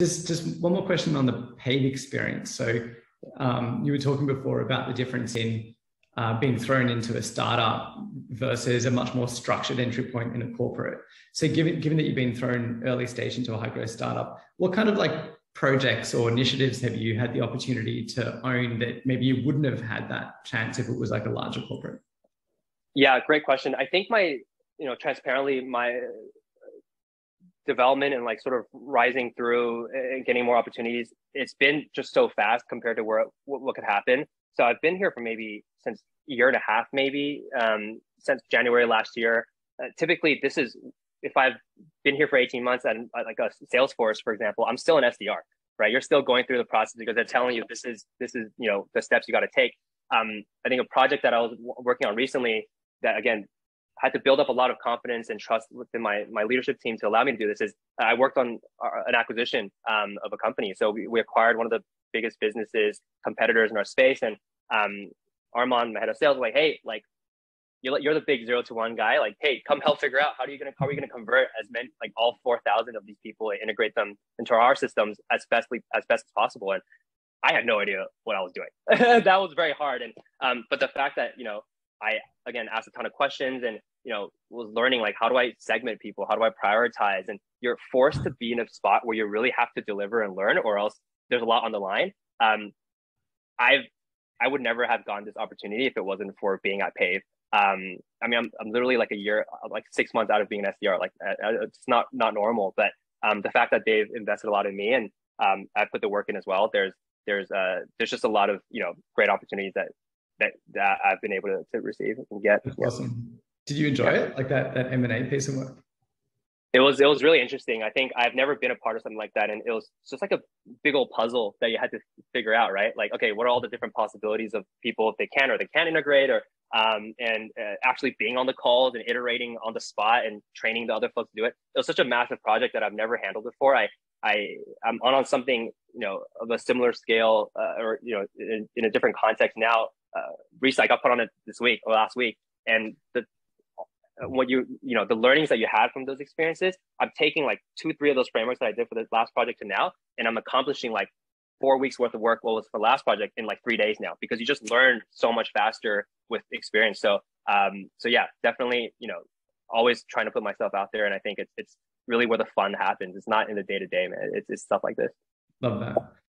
Just one more question on the paid experience. So you were talking before about the difference in being thrown into a startup versus a much more structured entry point in a corporate. So given that you've been thrown early stage into a high growth startup, what kind of like projects or initiatives have you had the opportunity to own that maybe you wouldn't have had that chance if it was like a larger corporate? Yeah, great question. I think transparently, my development and like sort of rising through and getting more opportunities, it's been just so fast compared to what could happen. So I've been here for maybe since a year and a half, maybe since January last year. Typically, this is if I've been here for 18 months at like a Salesforce, for example, I'm still an SDR, right? You're still going through the process because they're telling you this is the steps you got to take. I think a project that I was working on recently that again had to build up a lot of confidence and trust within my leadership team to allow me to do this is I worked on an acquisition of a company. So we acquired one of the biggest businesses competitors in our space, and Armand, my head of sales, was like, hey, like you're the big 0 to 1 guy. Like, hey, come help figure out how are we gonna convert as many like all 4,000 of these people and integrate them into our systems as best as possible. And I had no idea what I was doing. That was very hard. And but the fact that I again asked a ton of questions and was learning like how do I segment people, how do I prioritize, and you're forced to be in a spot where you really have to deliver and learn, or else there's a lot on the line. I would never have gotten this opportunity if it wasn't for being at Pave. I mean, I'm literally like a year, like 6 months out of being an SDR. Like it's not normal, but the fact that they've invested a lot in me and I put the work in as well. There's just a lot of great opportunities that I've been able to receive and get. That's awesome. Did you enjoy it, like that M&A piece of work? It was really interesting. I think I've never been a part of something like that, and it was just like a big old puzzle that you had to figure out, right? Like, okay, what are all the different possibilities of people if they can or they can't integrate, or actually being on the calls and iterating on the spot and training the other folks to do it. It was such a massive project that I've never handled before. I'm on something of a similar scale or in a different context now. Recently, I got put on it last week, and the learnings that you had from those experiences, I'm taking like 2-3 of those frameworks that I did for this last project to now, and I'm accomplishing like 4 weeks worth of work what was for the last project in like 3 days now, because you just learn so much faster with experience. So yeah, definitely always trying to put myself out there, and I think it's really where the fun happens. It's not in the day-to-day, man. It's stuff like this. Love that.